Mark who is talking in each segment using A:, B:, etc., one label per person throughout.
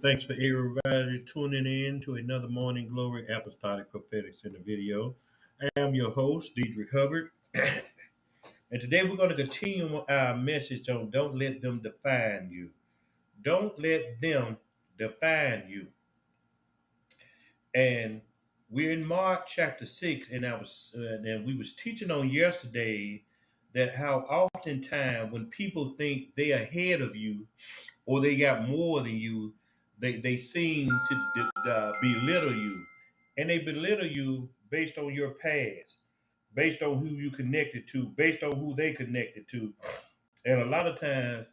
A: Thanks for everybody tuning in to another Morning Glory Apostolic Prophetics in the video. I am your host, Diedrich Hubbard. And today we're going to continue our message on Don't Let Them Define You. Don't let them define you. And we're in Mark chapter 6, and we was teaching on yesterday that how oftentimes when people think they are ahead of you or they got more than you, they seem to belittle you. And they belittle you based on your past, based on who you connected to, based on who they connected to. And a lot of times,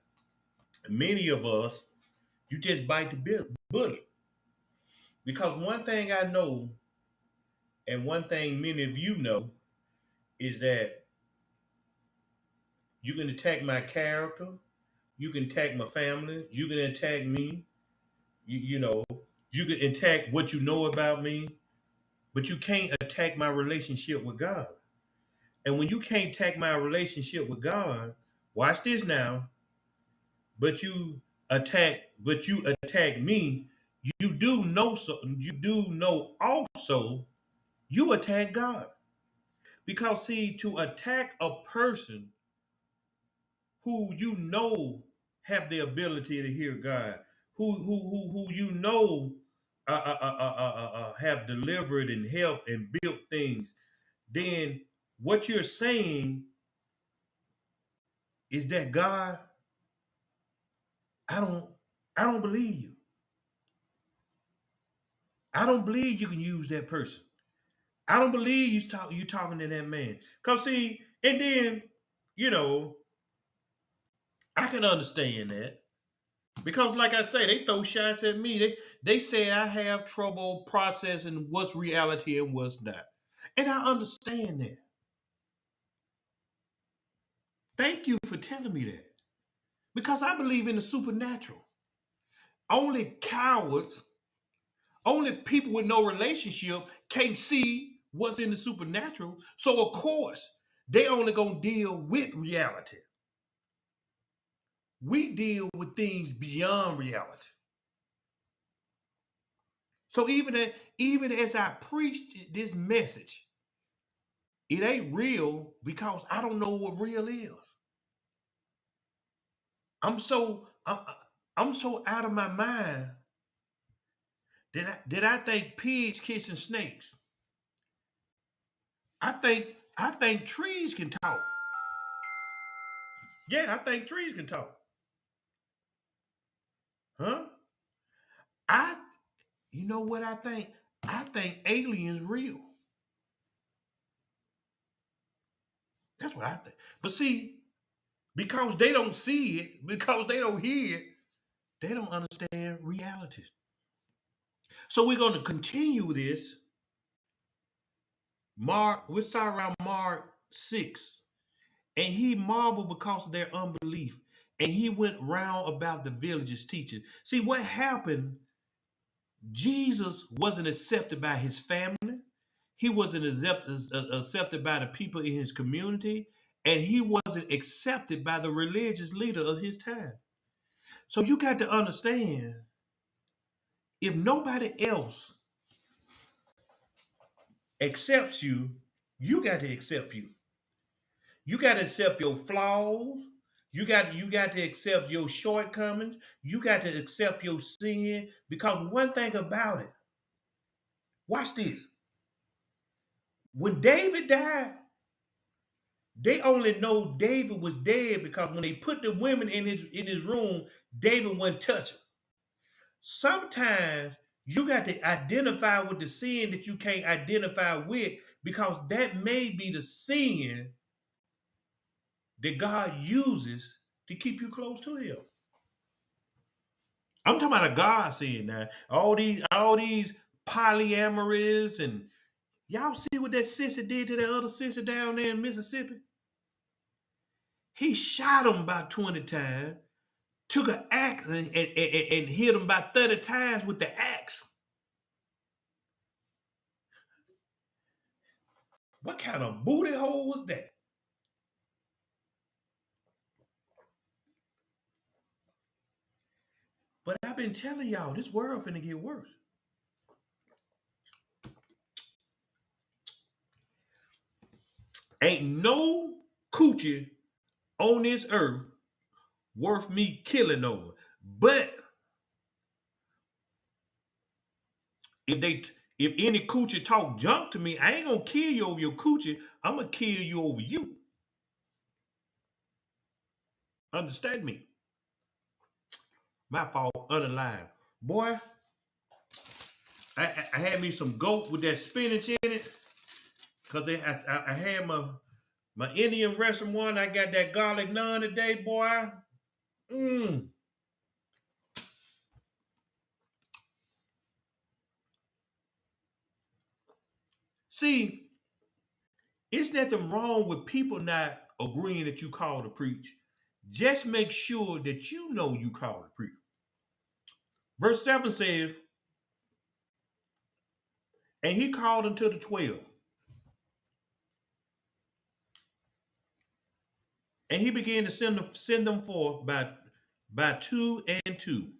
A: many of us, you just bite the bullet. Because one thing I know, and one thing many of you know, is that you can attack my character, you can attack my family, you can attack me, you know, you can attack what you know about me, but you can't attack my relationship with God. And when you can't attack my relationship with God, watch this now, but you attack me, you do know also you attack God. Because see, to attack a person who you know have the ability to hear God, who you know have delivered and helped and built things, then what you're saying is that God, I don't I don't believe you. I don't believe you can use that person. I don't believe you talking to that man. Cause see, and then, you know, I can understand that. Because like I say, they throw shots at me. They say I have trouble processing what's reality and what's not. And I understand that. Thank you for telling me that. Because I believe in the supernatural. Only cowards, only people with no relationship can't see what's in the supernatural. So of course, they only gonna deal with reality. We deal with things beyond reality. So even as I preached this message, it ain't real because I don't know what real is. I'm so I'm so out of my mind that I think pigs kissing snakes. I think trees can talk. Yeah, I think trees can talk. Huh? I you know what I think? I think aliens real. That's what I think. But see, because they don't see it, because they don't hear it, they don't understand reality. So we're going to continue this. We start around Mark 6. And he marveled because of their unbelief. And he went round about the villages teaching. See, what happened, Jesus wasn't accepted by his family. He wasn't accepted by the people in his community. And he wasn't accepted by the religious leader of his time. So you got to understand, if nobody else accepts you, you got to accept you. You got to accept your flaws. You got to accept your shortcomings. You got to accept your sin. Because one thing about it, watch this. When David died, they only know David was dead because when they put the women in his room, David wouldn't touch her. Sometimes you got to identify with the sin that you can't identify with, because that may be the sin that God uses to keep you close to him. I'm talking about a God sin now. All these polyamorous, and y'all see what that sister did to that other sister down there in Mississippi? He shot him about 20 times, took an axe and hit him about 30 times with the axe. What kind of booty hole was that? But I I've been telling y'all, this world finna get worse. Ain't no coochie on this earth worth me killing over. But if they if any coochie talk junk to me, I ain't gonna kill you over your coochie. I'm gonna kill you over you. Understand me? My fault, unalive. Boy, I had me some goat with that spinach in it. Cause I had my Indian restaurant one. I got that garlic naan today, boy. Mmm. See, it's nothing wrong with people not agreeing that you called to preach. Just make sure that you know you called to preach. Verse 7 says, and he called unto the 12, and he began to send them forth by two and two,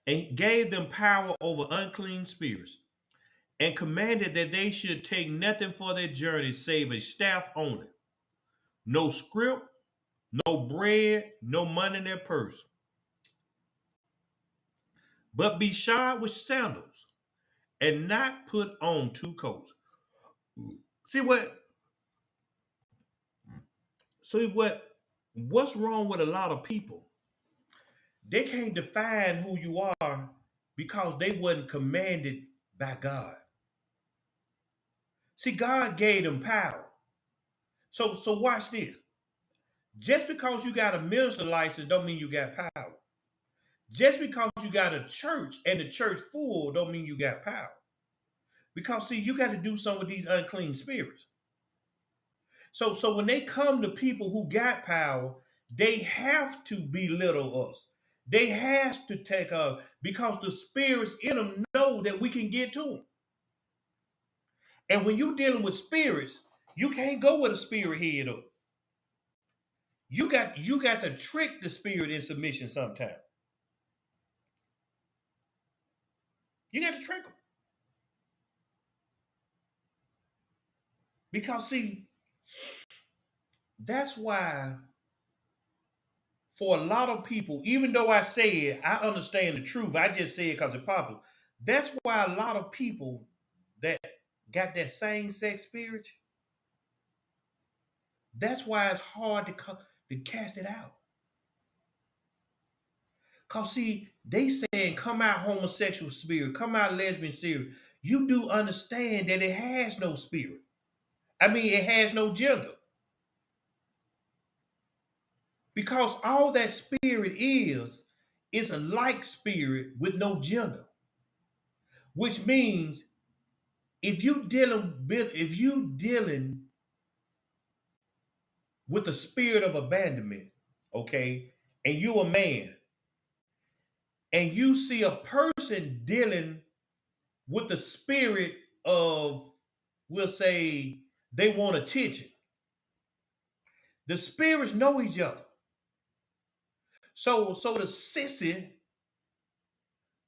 A: and he gave them power over unclean spirits, and commanded that they should take nothing for their journey save a staff only, no scrip, no bread, no money in their purse, but be shod with sandals, and not put on two coats. See what? See what's wrong with a lot of people? They can't define who you are because they wasn't commanded by God. See, God gave them power. So watch this. Just because you got a minister license don't mean you got power. Just because you got a church and the church full don't mean you got power. Because see, you got to do something with these unclean spirits. So when they come to people who got power, they have to belittle us. They has to take up because the spirits in them know that we can get to them. And when you're dealing with spirits, you can't go with a spirit head up. You got to trick the spirit in submission sometimes. You got to trick them. Because see, that's why for a lot of people, even though I say it, I understand the truth. I just say it because it's popular. That's why a lot of people that got that same sex spirit, that's why it's hard to cast it out. Cause see, they saying come out homosexual spirit, come out lesbian spirit. You do understand that it has no spirit. I mean, it has no gender. Because all that spirit is a like spirit with no gender. Which means if you dealing with the spirit of abandonment, okay, and you a man, and you see a person dealing with the spirit of, we'll say, they want attention. The spirits know each other. So the sissy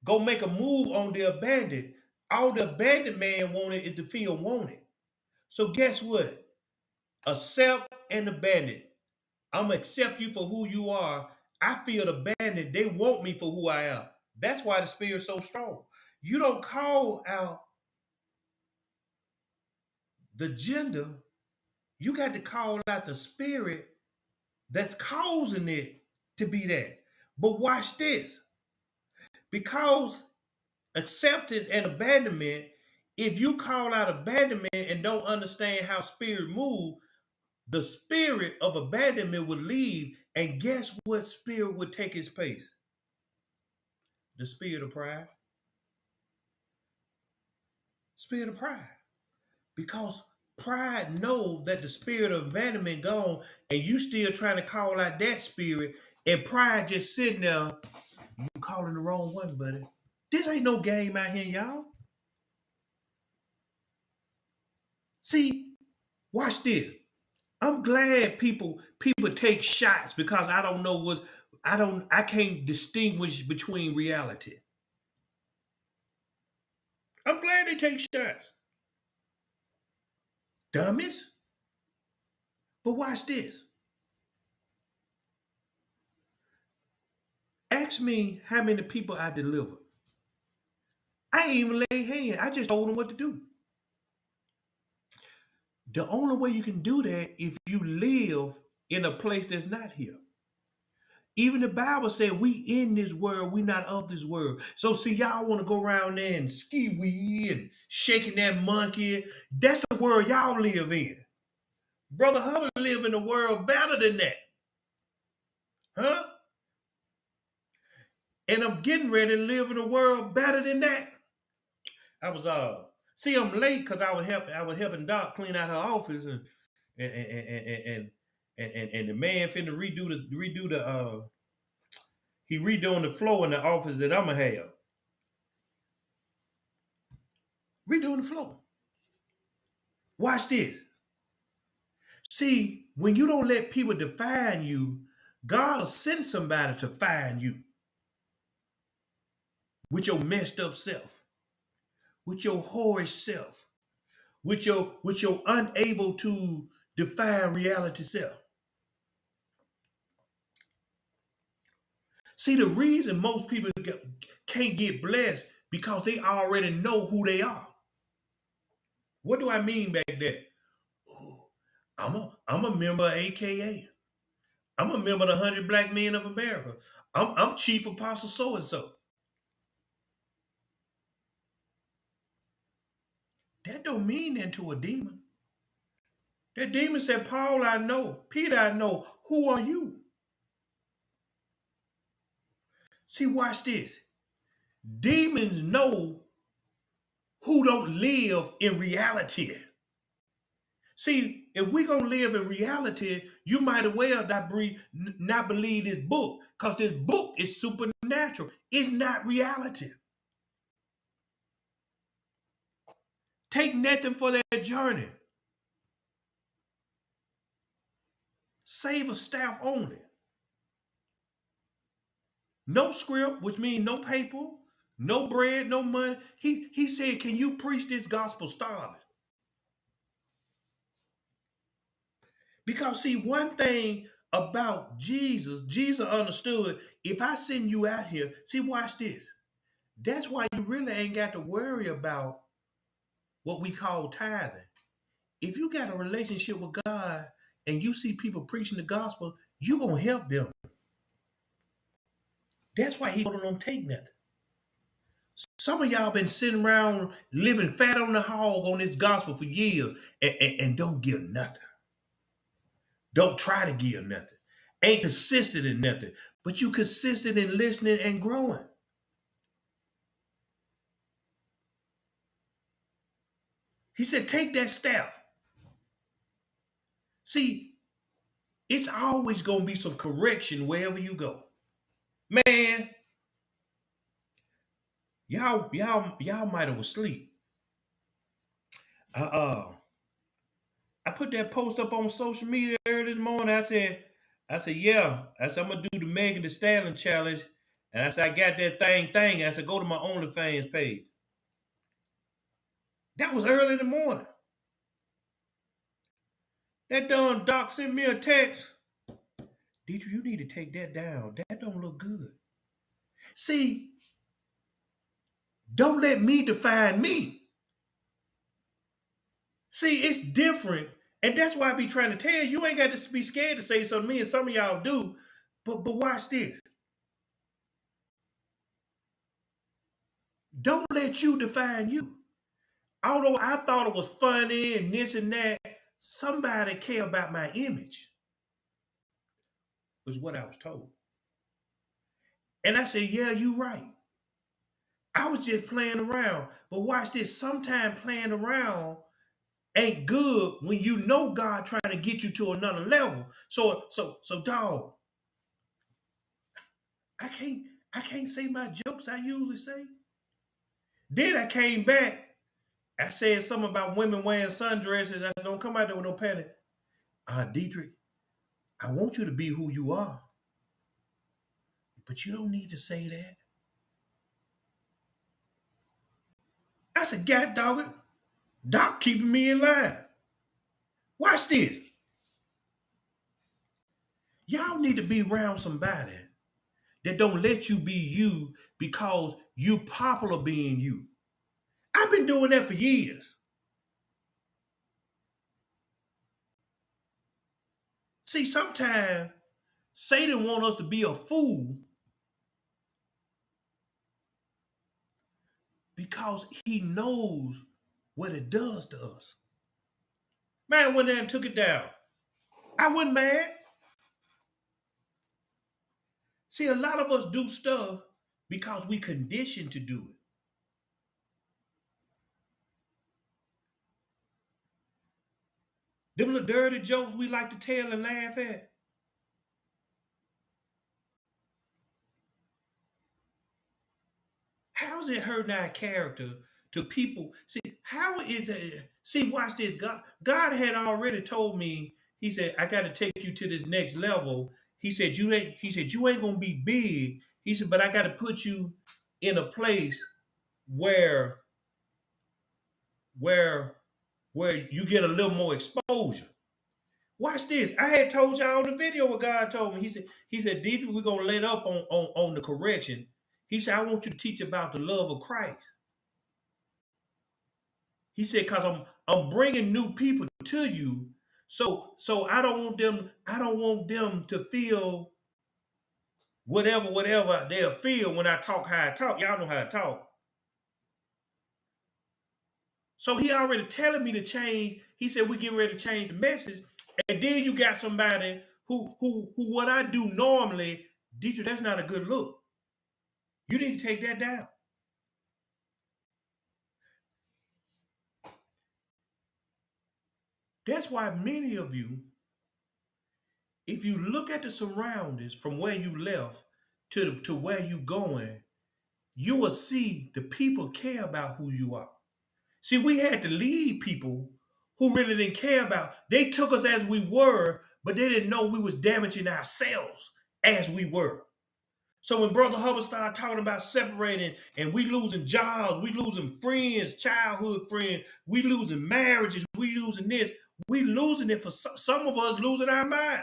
A: go make a move on the abandoned. All the abandoned man wanted is to feel wanted. So guess what? Accept and abandon. I'm gonna accept you for who you are. I feel abandoned. They want me for who I am. That's why the spirit's so strong. You don't call out the gender, you got to call out the spirit that's causing it to be that. But watch this. Because acceptance and abandonment, if you call out abandonment and don't understand how spirit move, the spirit of abandonment would leave, and guess what spirit would take its place? The spirit of pride. Spirit of pride. Because pride knows that the spirit of abandonment gone, and you still trying to call out that spirit, and pride just sitting there. You calling the wrong one, buddy. This ain't no game out here, y'all. See, watch this. I'm glad people take shots because I don't know what I can't distinguish between reality. I'm glad they take shots. Dummies. But watch this. Ask me how many people I delivered. I ain't even lay hand. I just told them what to do. The only way you can do that if you live in a place that's not here. Even the Bible said we in this world, we not of this world. So see, y'all want to go around there and ski wee and shaking that monkey. That's the world y'all live in. Brother Hubbard live in a world better than that. Huh? And I'm getting ready to live in a world better than that. I was see, I'm late because I was helping Doc clean out her office and the man finna redo the he redoing the floor in the office that I'ma have. Redoing the floor. Watch this. See, when you don't let people define you, God will send somebody to find you with your messed up self, with your whorish self, with your unable to define reality self. See, the reason most people can't get blessed because they already know who they are. What do I mean back there? Oh, I'm a member of AKA. I'm a member of the 100 Black Men of America. I'm Chief Apostle so and so. That don't mean that to a demon. That demon said, Paul, I know. Peter, I know. Who are you? See, watch this. Demons know who don't live in reality. See, if we're going to live in reality, you might as well not believe this book because this book is supernatural. It's not reality. Take nothing for that journey. Save a staff only. No script, which means no paper, no bread, no money. He said, can you preach this gospel starving? Because see, one thing about Jesus understood, if I send you out here, see, watch this. That's why you really ain't got to worry about what we call tithing. If you got a relationship with God and you see people preaching the gospel, you're going to help them. That's why he don't take nothing. Some of y'all been sitting around living fat on the hog on this gospel for years and don't give nothing. Don't try to give nothing. Ain't consistent in nothing. But you consistent in listening and growing. He said, take that staff. See, it's always going to be some correction wherever you go. Man, y'all might have was asleep. I put that post up on social media earlier this morning. I said, yeah. I said, I'm gonna do the Megan Thee Stallion challenge. And I said, I got that thing. I said, go to my OnlyFans page. That was early in the morning. That done doc sent me a text. Deidre, you need to take that down. That don't look good. See, don't let me define me. See, it's different. And that's why I be trying to tell you, you ain't got to be scared to say something to me, and some of y'all do. But watch this. Don't let you define you. Although I thought it was funny and this and that, somebody care about my image, was what I was told. And I said, yeah, you right. I was just playing around. But watch this. Sometimes playing around ain't good when you know God trying to get you to another level. So dog, I can't say my jokes I usually say. Then I came back. I said something about women wearing sundresses. I said, don't come out there with no panic. Dietrich, I want you to be who you are. But you don't need to say that. I said, God dog it. Doc keeping me in line. Watch this. Y'all need to be around somebody that don't let you be you because you popular being you. I've been doing that for years. See, sometimes Satan wants us to be a fool because he knows what it does to us. Man went there and took it down. I wasn't mad. See, a lot of us do stuff because we conditioned to do it. Them little dirty jokes we like to tell and laugh at. How's it hurting our character to people? See, how is it? See, watch this. God had already told me, he said, I got to take you to this next level. He said, you ain't gonna be big. He said, but I got to put you in a place where where where you get a little more exposure. Watch this. I had told y'all in the video what God told me. He said, Deidre, we're gonna let up on the correction. He said, I want you to teach about the love of Christ. He said, because I'm bringing new people to you, so I don't want them to feel whatever they'll feel when I talk how I talk. Y'all know how I talk. So he already telling me to change. He said we getting ready to change the message, and then you got somebody who what I do normally, Deidre, that's not a good look. You need to take that down. That's why many of you, if you look at the surroundings from where you left to where you going, you will see the people care about who you are. See, we had to leave people who really didn't care about. They took us as we were, but they didn't know we was damaging ourselves as we were. So when Brother Hubbard started talking about separating and we losing jobs, we losing friends, childhood friends, we losing marriages, we losing this, we losing it for some of us losing our mind.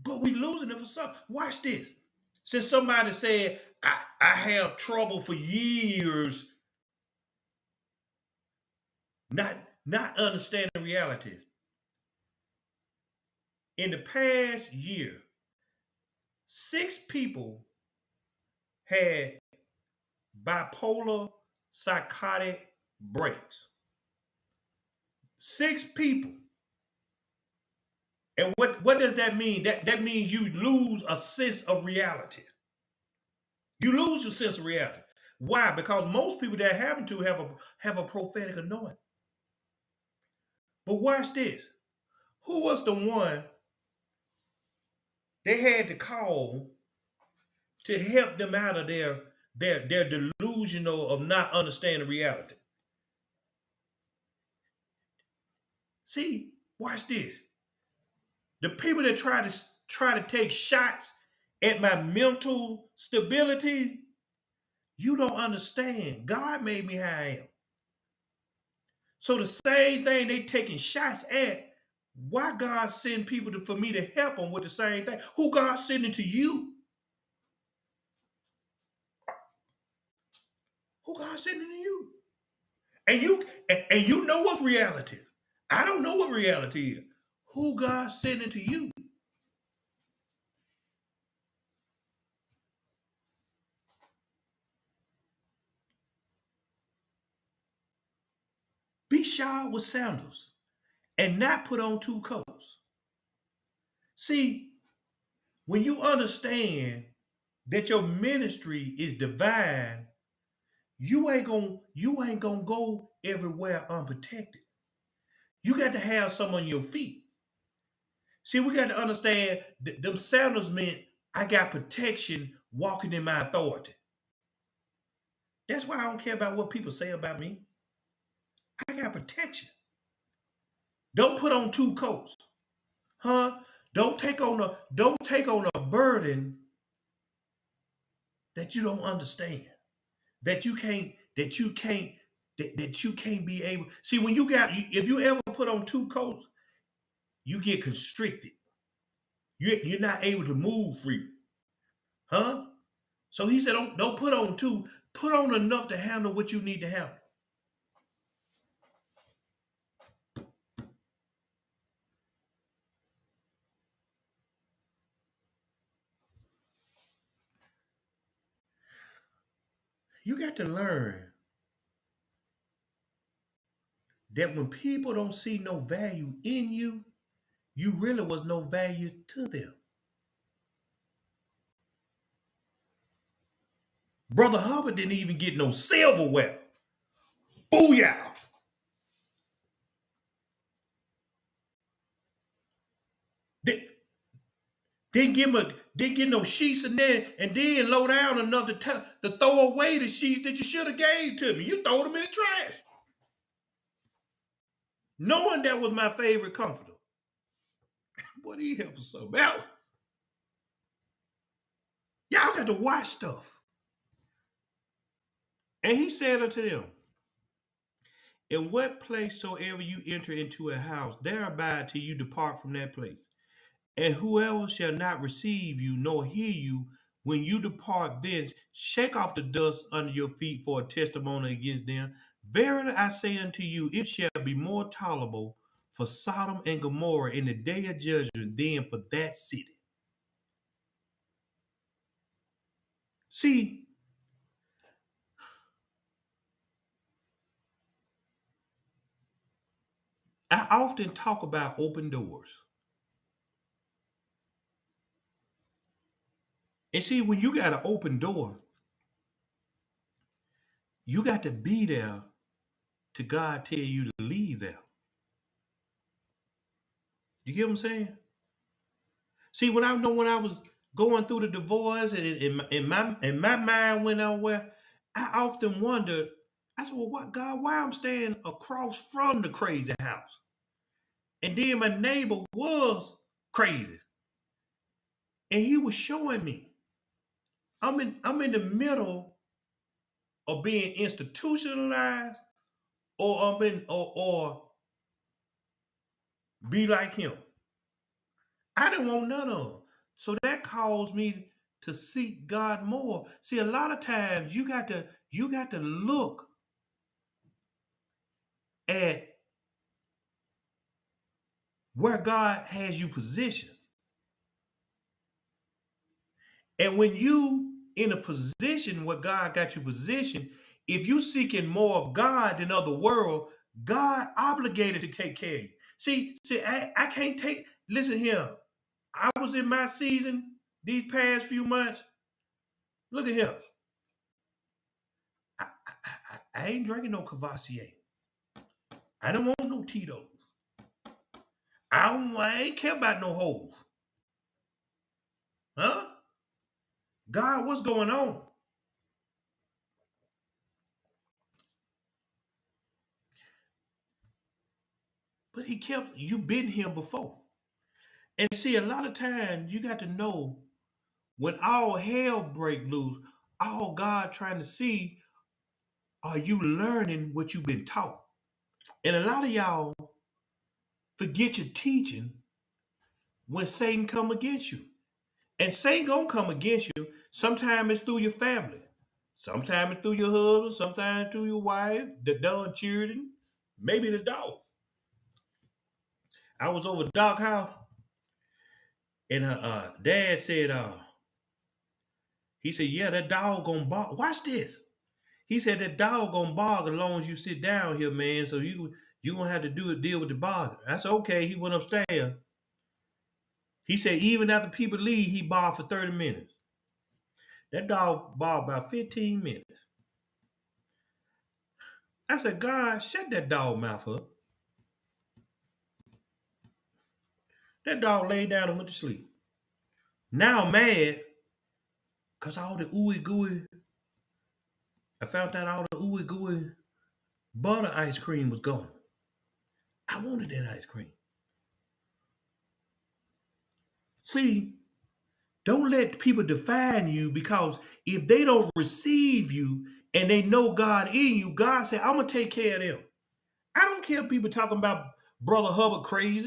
A: But we losing it for some. Watch this. Since somebody said, I have trouble for years not not understanding reality. In the past year, 6 people had bipolar psychotic breaks. 6 people. And what does that mean? That means you lose a sense of reality. You lose your sense of reality. Why? Because most people that happen to have a prophetic anointing. But watch this. Who was the one they had to call to help them out of their delusional of not understanding reality? See, watch this. The people that try to take shots at my mental stability, you don't understand. God made me how I am. So the same thing they taking shots at, why God send people for me to help them with the same thing? Who God sending to you? Who God sending to you? And you know what reality. I don't know what reality is. Who God sending to you? Be shod with sandals and not put on 2 coats. See, when you understand that your ministry is divine, you ain't gonna go everywhere unprotected. You got to have some on your feet. See, we got to understand them sandals meant I got protection walking in my authority. That's why I don't care about what people say about me. I got protection. Don't put on two coats. Huh? Don't take on a burden that you don't understand. That you can't be able. See, when you got if you ever put on two coats, you get constricted. You're not able to move freely. Huh? So he said, don't put on two, put on enough to handle what you need to handle. You got to learn that when people don't see no value in you, you really was no value to them. Brother Hubbard didn't even get no silverware. Booyah! They, didn't get no sheets and then low down enough to throw away the sheets that you should have gave to me. You throw them in the trash. Knowing that was my favorite comforter. What do you have for something? Well, y'all got to watch stuff. And he said unto them, in what place soever you enter into a house, there abide till you depart from that place. And whoever shall not receive you nor hear you when you depart thence, shake off the dust under your feet for a testimony against them. Verily I say unto you, it shall be more tolerable for Sodom and Gomorrah in the day of judgment than for that city. See, I often talk about open doors. And see, when you got an open door, you got to be there to God tell you to leave there. You get what I'm saying? See, when I was going through the divorce and my mind went nowhere, I often wondered, I said, well, what God, why I'm staying across from the crazy house? And then my neighbor was crazy. And he was showing me. I'm in the middle of being institutionalized or be like him. I didn't want none of them. So that caused me to seek God more. See, a lot of times you got to look at where God has you positioned. And when you in a position where God got you positioned, if you seeking more of God than of the world, God obligated to take care of you. See, I can't take. Listen here. I was in my season these past few months. Look at him. I ain't drinking no Cavassier. I don't want no Tito's. I ain't care about no hoes. Huh? God, what's going on? But he kept, you been here before. And see, a lot of times you got to know when all hell break loose, all God trying to see, are you learning what you've been taught? And a lot of y'all forget your teaching when Satan come against you. And Satan gonna come against you. Sometimes it's through your family. Sometimes it's through your husband. Sometimes through your wife, the done children, maybe the dog. I was over Doc's house, and her dad said, he said, yeah, that dog gonna bark. Watch this. He said that dog gonna bark as long as you sit down here, man. So you gonna have to deal with the bark. I said, okay. He went upstairs. He said even after people leave, he barked for 30 minutes. That dog barked about 15 minutes. I said, God, shut that dog mouth up. That dog laid down and went to sleep. Now I'm mad because all the ooey gooey, I found out all the ooey gooey butter ice cream was gone. I wanted that ice cream. See, don't let people define you, because if they don't receive you and they know God in you, God said, I'm going to take care of them. I don't care if people talking about Brother Hubbard crazy.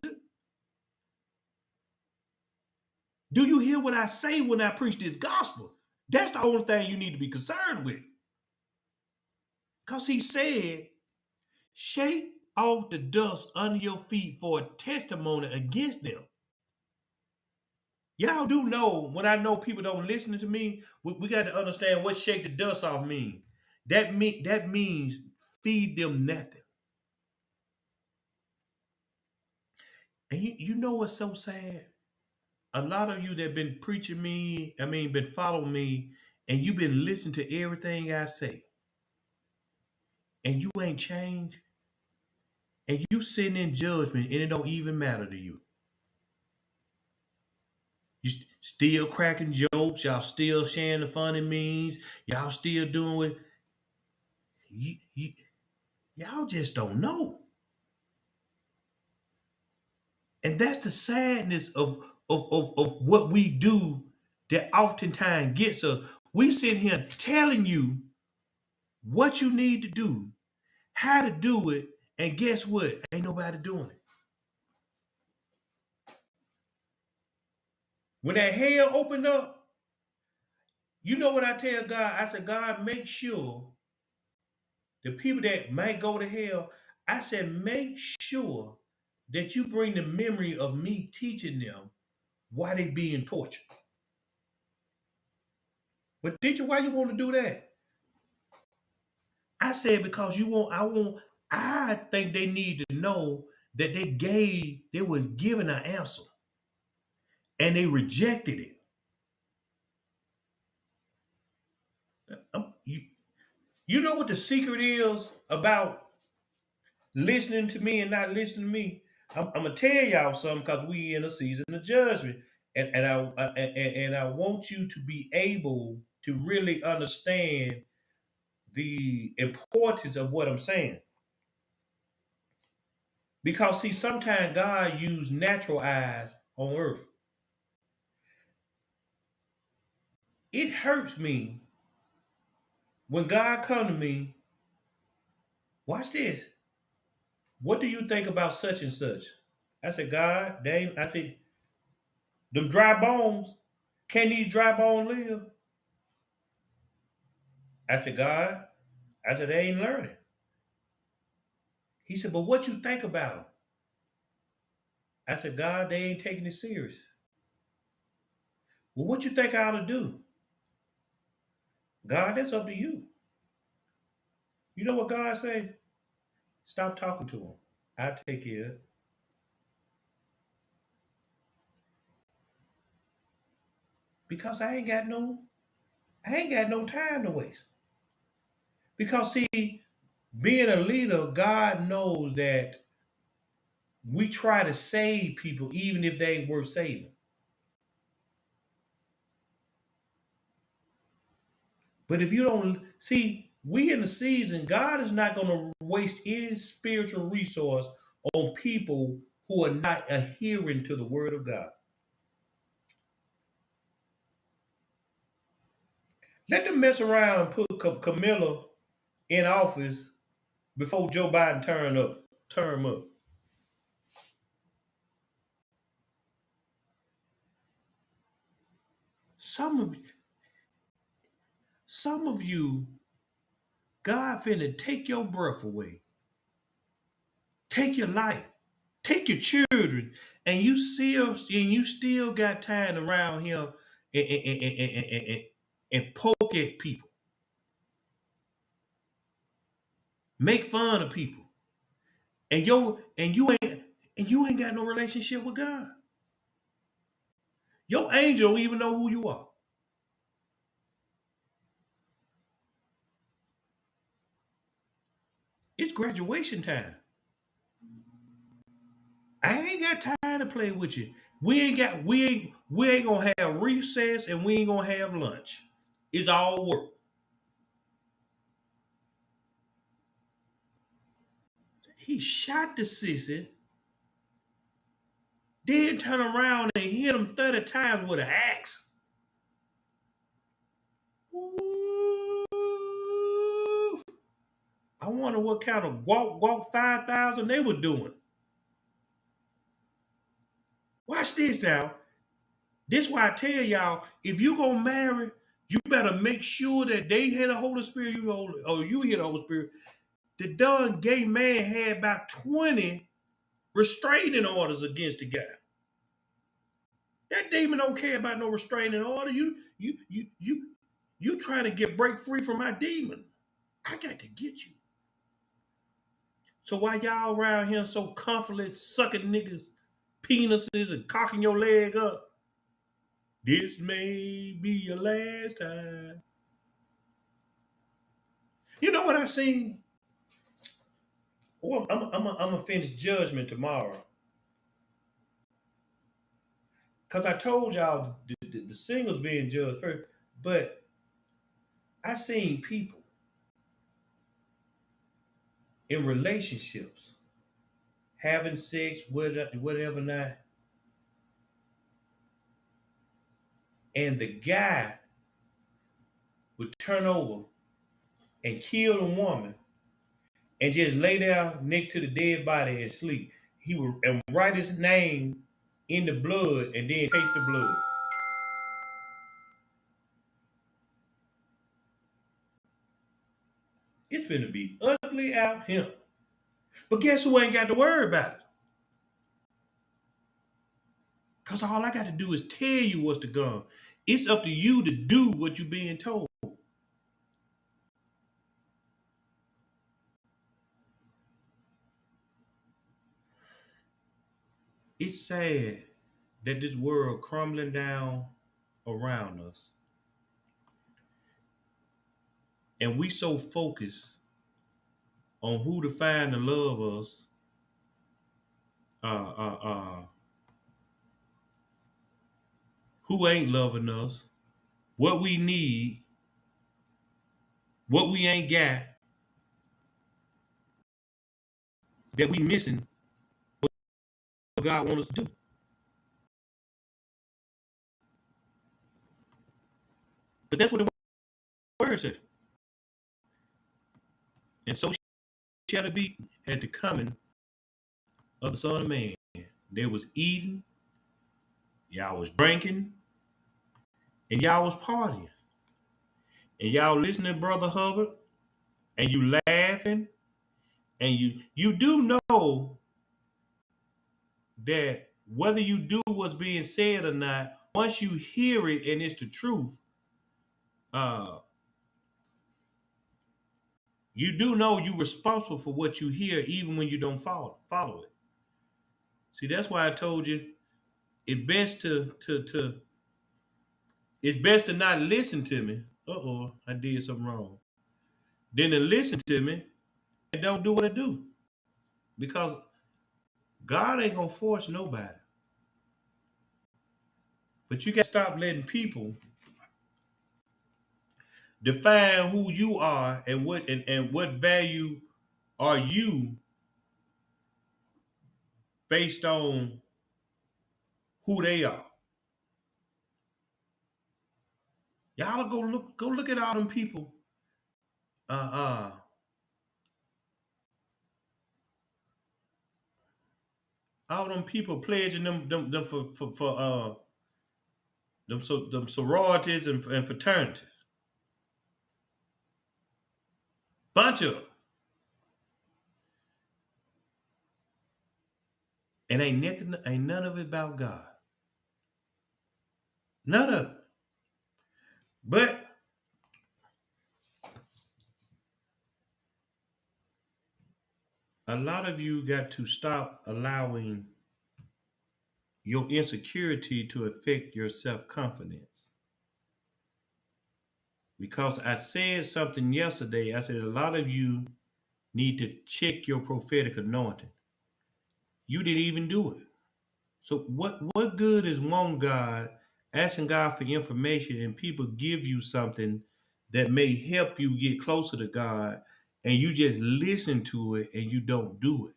A: Do you hear what I say when I preach this gospel? That's the only thing you need to be concerned with. Because he said, shake off the dust under your feet for a testimony against them. Y'all do know, when I know people don't listen to me, we got to understand what shake the dust off mean. That means feed them nothing. And you know what's so sad? A lot of you that been preaching me, been following me, and you've been listening to everything I say, and you ain't changed, and you sitting in judgment, and it don't even matter to you. You still cracking jokes, y'all still sharing the funny memes, y'all still doing what you, y'all just don't know. And that's the sadness of what we do that oftentimes gets us. We sit here telling you what you need to do, how to do it, and guess what? Ain't nobody doing it. When that hell opened up, you know what I tell God? I said, God, make sure the people that might go to hell, I said, make sure that you bring the memory of me teaching them why they being tortured. But teacher, why you want to do that? I said, because I think they need to know that they was given an answer and they rejected it. You know what the secret is about listening to me and not listening to me? I'm gonna tell y'all something, because we in a season of judgment, and I want you to be able to really understand the importance of what I'm saying. Because see, sometimes God used natural eyes on earth. It hurts me when God come to me. Watch this. What do you think about such and such? I said, God, I said, them dry bones, can these dry bones live? I said, God, I said, they ain't learning. He said, but what you think about them? I said, God, they ain't taking it serious. Well, what you think I ought to do? God, that's up to you. You know what God said? Stop talking to them. I'll take care of it. Because I ain't got no time to waste. Because see, being a leader, God knows that we try to save people even if they ain't worth saving. But if you don't see, we in the season, God is not going to waste any spiritual resource on people who are not adhering to the word of God. Let them mess around and put Camilla in office before Joe Biden term up. Some of some of you, God finna take your breath away, take your life, take your children, and you still got time around here and poke at people, make fun of people, and you ain't got no relationship with God. Your angel don't even know who you are. It's graduation time. I ain't got time to play with you. We ain't gonna have recess and we ain't gonna have lunch. It's all work. He shot the sissy, then turn around and hit him 30 times with an axe. Ooh. I wonder what kind of walk 5,000 they were doing. Watch this now. This why I tell y'all, if you gonna marry, you better make sure that they hear the Holy Spirit, or you hear the Holy Spirit. The done gay man had about 20 restraining orders against the guy. That demon don't care about no restraining order. You trying to break free from my demon. I got to get you. So while y'all around here so comfortably sucking niggas' penises and cocking your leg up, this may be your last time. You know what I seen? Well, I'm gonna finish judgment tomorrow. Cause I told y'all the singles being judged first, but I seen people in relationships having sex, whatever not, and the guy would turn over and kill the woman and just lay down next to the dead body and sleep. He would and write his name in the blood and then taste the blood. It's gonna be ugly out here. But guess who ain't got to worry about it? Because all I got to do is tell you what's to come. It's up to you to do what you're being told. It's sad that this world crumbling down around us, and we so focused on who to find to love us, uh, uh, uh, who ain't loving us, what we need, what we ain't got, that we missing what God wants us to do. But that's what the word said. And so shall it be at the coming of the Son of Man. There was eating, y'all was drinking, and y'all was partying. And y'all listening to Brother Hubbard, and you laughing, and you do know that whether you do what's being said or not, once you hear it and it's the truth, uh, you do know you're responsible for what you hear, even when you don't follow it. See, that's why I told you it's best it's best to not listen to me. I did something wrong. Than to listen to me and don't do what I do. Because God ain't gonna force nobody. But you got to stop letting people define who you are and what value are you based on who they are. Y'all go look at all them people. Uh all them people pledging them for them sororities and fraternities. Bunch of them. And ain't none of it about God. None of it. But a lot of you got to stop allowing your insecurity to affect your self-confidence. Because I said something yesterday. I said a lot of you need to check your prophetic anointing. You didn't even do it. So what good is one God asking God for information and people give you something that may help you get closer to God and you just listen to it and you don't do it?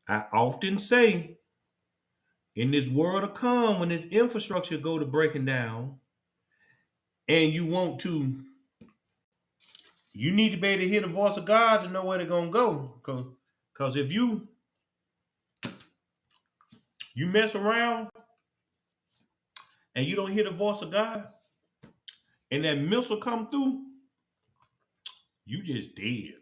A: I often say in this world to come, when this infrastructure go to breaking down, and you need to be able to hear the voice of God to know where they're gonna go. Cause if you mess around and you don't hear the voice of God, and that missile come through, you just dead.